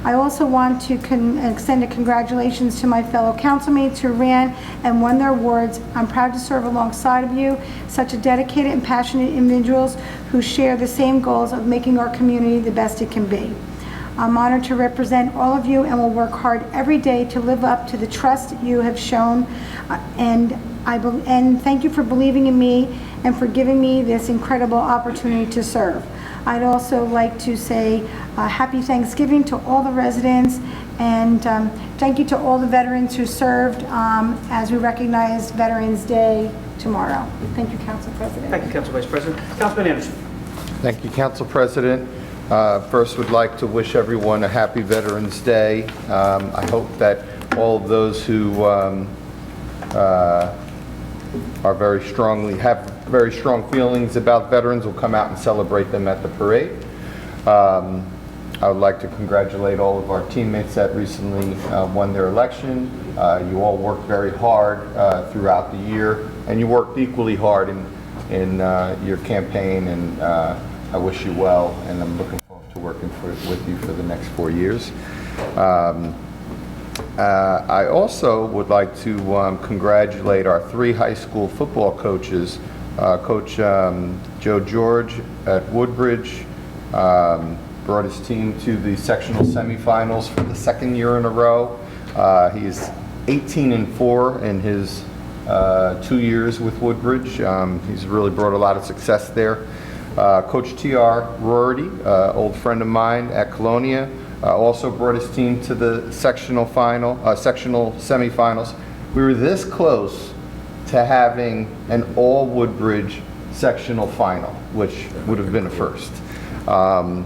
J: I also want to extend a congratulations to my fellow councilmates who ran and won their awards. I'm proud to serve alongside of you, such a dedicated and passionate individuals who share the same goals of making our community the best it can be. I'm honored to represent all of you and will work hard every day to live up to the trust you have shown. And thank you for believing in me and for giving me this incredible opportunity to serve. I'd also like to say happy Thanksgiving to all the residents, and thank you to all the veterans who served as we recognize Veterans Day tomorrow. Thank you, Council President.
H: Thank you, Council Vice President. Councilman Anderson.
N: Thank you, Council President. First, would like to wish everyone a happy Veterans Day. I hope that all of those who have very strong feelings about veterans will come out and celebrate them at the parade. I would like to congratulate all of our teammates that recently won their election. You all worked very hard throughout the year, and you worked equally hard in your campaign, and I wish you well, and I'm looking forward to working with you for the next 4 years. I also would like to congratulate our 3 high school football coaches. Coach Joe George at Woodbridge brought his team to the sectional semifinals for the 2nd year in a row. He's 18-4 in his 2 years with Woodbridge. He's really brought a lot of success there. Coach T.R. Rorty, old friend of mine at Colonia, also brought his team to the sectional semifinals. We were this close to having an all Woodbridge sectional final, which would have been a first. I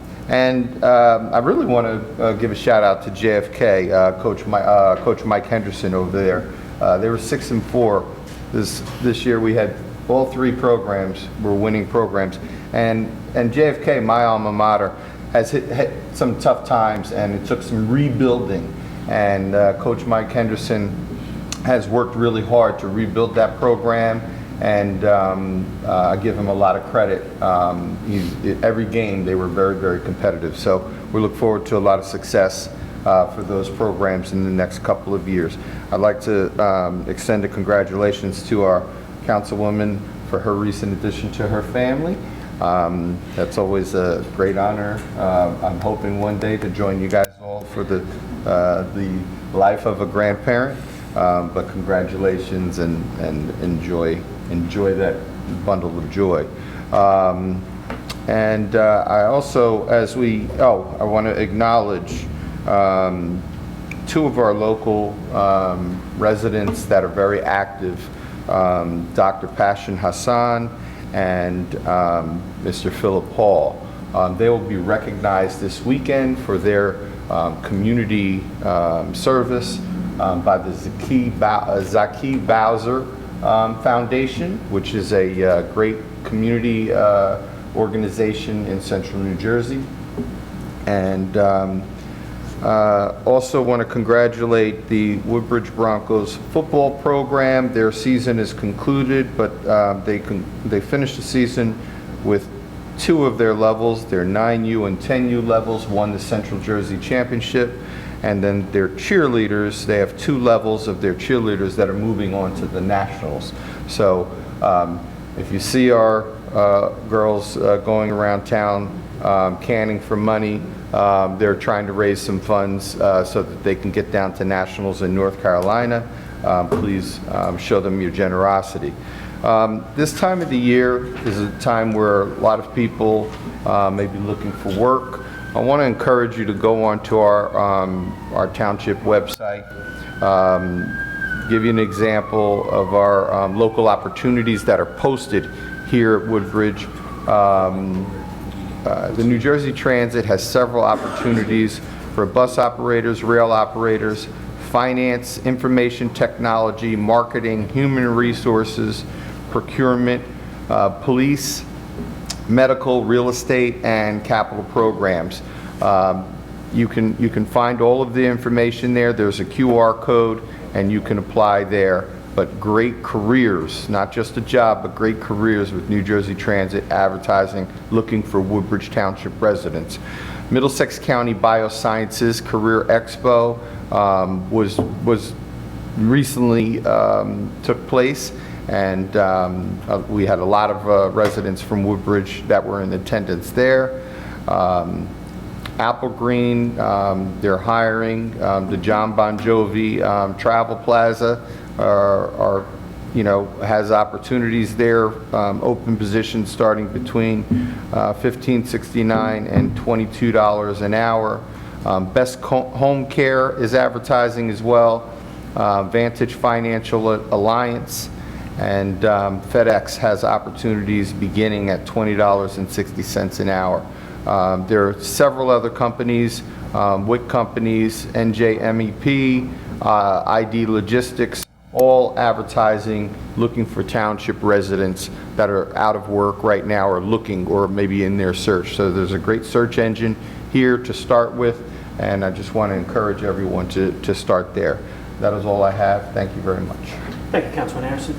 N: really want to give a shout out to JFK, Coach Mike Henderson over there. They were 6-4. This year we had all three programs were winning programs. And JFK, my alma mater, has hit some tough times, and it took some rebuilding. And Coach Mike Henderson has worked really hard to rebuild that program, and I give him a lot of credit. Every game they were very, very competitive. So we look forward to a lot of success for those programs in the next couple of years. I'd like to extend a congratulations to our councilwoman for her recent addition to her family. That's always a great honor. I'm hoping one day to join you guys all for the life of a grandparent. But congratulations, and enjoy that bundle of joy. And I also, I want to acknowledge two of our local residents that are very active, Dr. Passion Hassan and Mr. Philip Hall. They will be recognized this weekend for their community service by the Zaki Bowser Foundation, which is a great community organization in central New Jersey. And also want to congratulate the Woodbridge Broncos football program. Their season is concluded, but they finished the season with two of their levels. Their 9U and 10U levels won the Central Jersey Championship. And then their cheerleaders, they have two levels of their cheerleaders that are moving on to the Nationals. So if you see our girls going around town canning for money, they're trying to raise some funds so that they can get down to Nationals in North Carolina. Please show them your generosity. This time of the year is a time where a lot of people may be looking for work. I want to encourage you to go onto our township website, give you an example of our local opportunities that are posted here at Woodbridge. The New Jersey Transit has several opportunities for bus operators, rail operators, finance, information technology, marketing, human resources, procurement, police, medical, real estate, and capital programs. You can find all of the information there. There's a QR code, and you can apply there. But great careers, not just a job, but great careers with New Jersey Transit Advertising, looking for Woodbridge Township residents. Middlesex County Biosciences Career Expo was recently took place. And we had a lot of residents from Woodbridge that were in attendance there. Apple Green, they're hiring. The John Bon Jovi Travel Plaza has opportunities there, open positions starting between $15.69 and $22 an hour. Best Home Care is advertising as well. Vantage Financial Alliance. And FedEx has opportunities beginning at $20.60 an hour. There are several other companies, WIC companies, NJMEP, ID Logistics, all advertising, looking for township residents that are out of work right now or looking, or maybe in their search. So there's a great search engine here to start with, and I just want to encourage everyone to start there. That is all I have. Thank you very much.
H: Thank you, Councilman Anderson.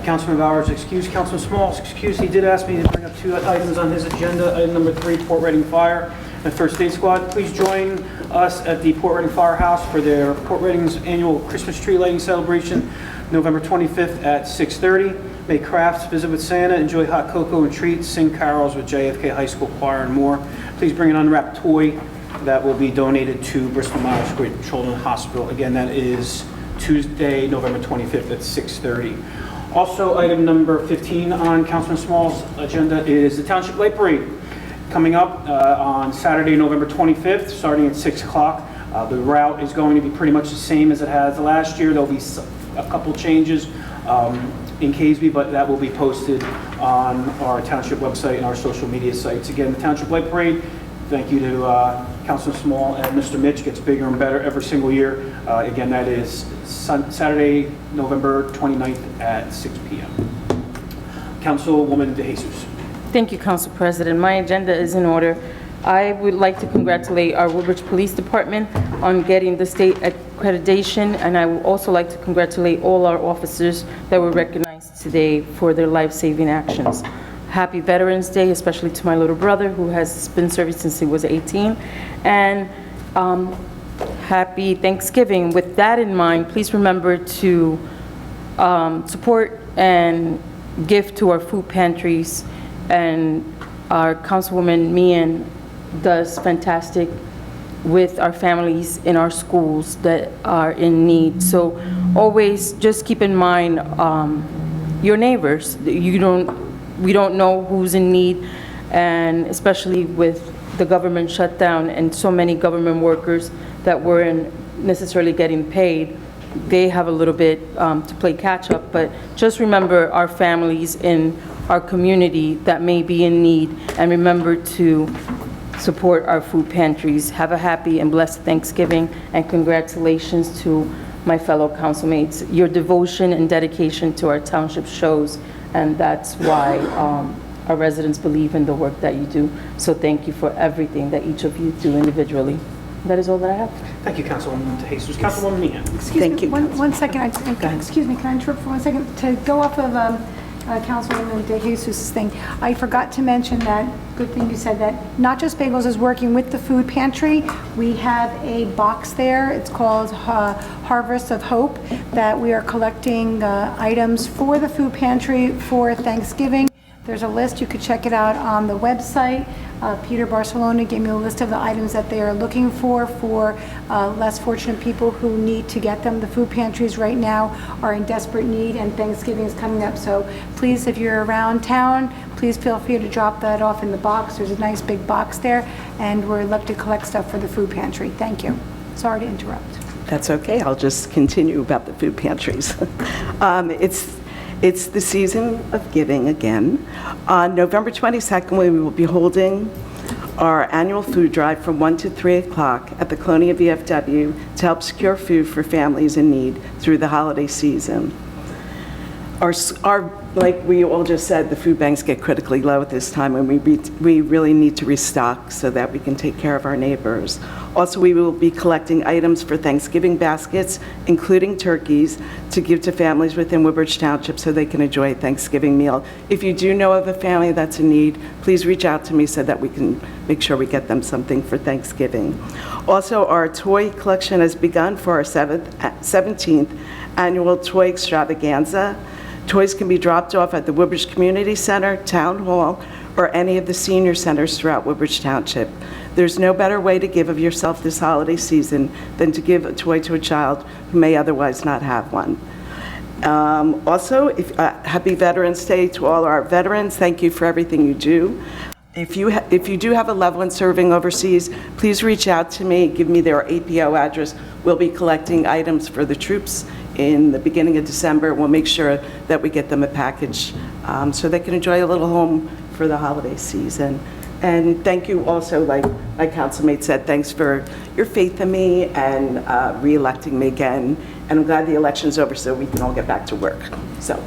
H: Councilman Bowers excused. Councilman Small excused. He did ask me to bring up two items on his agenda. Item number 3, Port Reading Fire and First Aid Squad. Please join us at the Port Reading Firehouse for their Port Reading's annual Christmas tree lighting celebration, November 25th at 6:30. Make crafts, visit with Santa, enjoy hot cocoa and treats, sing carols with JFK High School Choir, and more. Please bring an unwrapped toy that will be donated to Bristol-Myers Squibb Children's Hospital. Again, that is Tuesday, November 25th at 6:30. Also, item number 15 on Councilman Small's agenda is the Township Light Parade coming up on Saturday, November 25th, starting at 6 o'clock. The route is going to be pretty much the same as it has last year. There'll be a couple changes in Caseby, but that will be posted on our Township website and our social media sites. Again, the Township Light Parade, thank you to Councilman Small and Mr. Mitch, gets bigger and better every single year. Again, that is Saturday, November 29th at 6 p.m. Councilwoman De Jesus.
O: Thank you, Council President. My agenda is in order. I would like to congratulate our Woodbridge Police Department on getting the state accreditation, and I would also like to congratulate all our officers that were recognized today for their life-saving actions. Happy Veterans Day, especially to my little brother who has been serving since he was 18, and happy Thanksgiving. With that in mind, please remember to support and give to our food pantries, and our Councilwoman Meehan does fantastic with our families in our schools that are in need. So always just keep in mind your neighbors. We don't know who's in need, and especially with the government shutdown and so many government workers that weren't necessarily getting paid, they have a little bit to play catch up. But just remember our families in our community that may be in need, and remember to support our food pantries. Have a happy and blessed Thanksgiving, and congratulations to my fellow councilmates. Your devotion and dedication to our township shows, and that's why our residents believe in the work that you do. So thank you for everything that each of you do individually. That is all that I have.
H: Thank you, Councilwoman De Jesus. Councilwoman Meehan.
J: Excuse me, one second. Excuse me, can I interrupt for 1 second? To go off of Councilwoman De Jesus' thing, I forgot to mention that, good thing you said that, Not Just Bagels is working with the food pantry. We have a box there. It's called Harvest of Hope, that we are collecting items for the food pantry for Thanksgiving. There's a list. You could check it out on the website. Peter Barcelona gave me a list of the items that they are looking for less fortunate people who need to get them. The food pantries right now are in desperate need, and Thanksgiving is coming up. So please, if you're around town, please feel free to drop that off in the box. There's a nice big box there, and we're love to collect stuff for the food pantry. Thank you. Sorry to interrupt.
P: That's okay. I'll just continue about the food pantries. It's the season of giving again. On November 22nd, we will be holding our annual food drive from 1 to 3 o'clock at the Colonia VFW to help secure food for families in need through the holiday season. Like we all just said, the food banks get critically low at this time, and we really need to restock so that we can take care of our neighbors. Also, we will be collecting items for Thanksgiving baskets, including turkeys, to give to families within Woodbridge Township so they can enjoy a Thanksgiving meal. If you do know of a family that's in need, please reach out to me so that we can make sure we get them something for Thanksgiving. Also, our toy collection has begun for our 17th annual toy extravaganza. Toys can be dropped off at the Woodbridge Community Center, Town Hall, or any of the senior centers throughout Woodbridge Township. There's no better way to give of yourself this holiday season than to give a toy to a child who may otherwise not have one. Also, happy Veterans Day to all our veterans. Thank you for everything you do. If you do have a loved one serving overseas, please reach out to me, give me their APO address. We'll be collecting items for the troops in the beginning of December. We'll make sure that we get them a package so they can enjoy a little home for the holiday season. And thank you also, like my councilmate said, thanks for your faith in me and re-electing me again. And I'm glad the election's over so we can all get back to work. So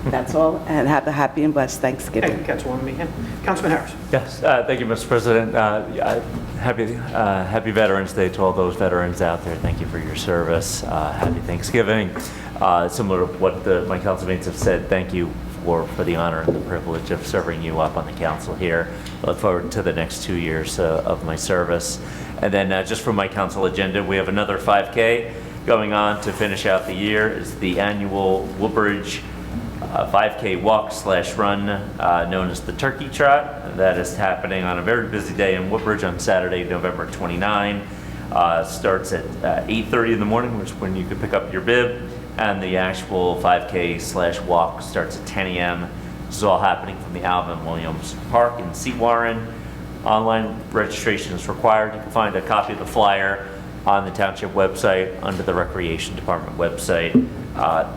P: that's all, and have a happy and blessed Thanksgiving.
H: Thank you, Councilwoman Meehan. Councilman Harris.
Q: Yes, thank you, Mr. President. Happy Veterans Day to all those veterans out there. Thank you for your service. Happy Thanksgiving. Similar to what my councilmates have said, thank you for the honor and the privilege of serving you up on the council here. I look forward to the next 2 years of my service. And then just from my council agenda, we have another 5K going on to finish out the year. It's the annual Woodbridge 5K walk/run known as the Turkey Trot. That is happening on a very busy day in Woodbridge on Saturday, November 29. Starts at 8:30 in the morning, which is when you can pick up your bib, and the actual 5K/walk starts at 10 a.m. This is all happening from the Alvin Williams Park in Seat Warren. Online registration is required. You can find a copy of the flyer on the township website under the Recreation Department website.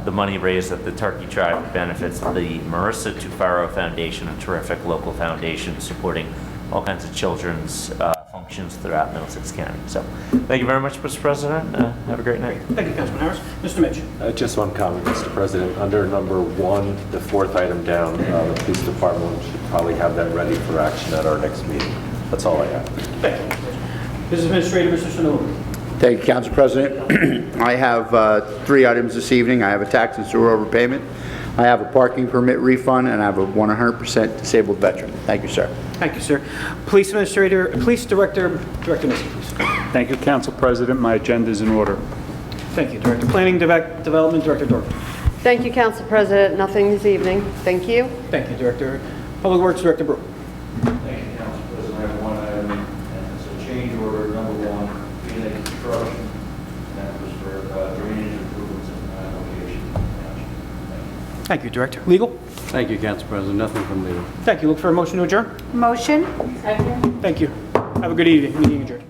Q: The money raised at the Turkey Trot benefits the Marissa Tufaro Foundation, a terrific local foundation supporting all kinds of children's functions throughout Middlesex County. So thank you very much, Mr. President. Have a great night.
H: Thank you, Councilman Harris. Mr. Mitch.
I: Just one comment, Mr. President. Under number 1, the 4th item down, the police department should probably have that ready for action at our next meeting. That's all I have.
H: Thank you. Business Administrator, Mr. Sununu.
R: Thank you, Council President. I have 3 items this evening. I have a tax and sewer overpayment, I have a parking permit refund, and I have a 100% disabled veteran. Thank you, sir.
H: Thank you, sir. Police Administrator, Police Director, Director Missy, please.
E: Thank you, Council President. My agenda is in order.
H: Thank you, Director. Planning Development, Director Dorfman.
S: Thank you, Council President. Nothing this evening. Thank you.
H: Thank you, Director. Public Works, Director Brewer.
T: Thank you, Council President. I have one item, and it's a change order number 1, being construction. That was for drainage improvements in my location.
H: Thank you, Director. Legal?
U: Thank you, Council President. Nothing from legal.
H: Thank you. Look for a motion to adjourn.
J: Motion?
H: Thank you. Have a good evening. Meeting adjourned.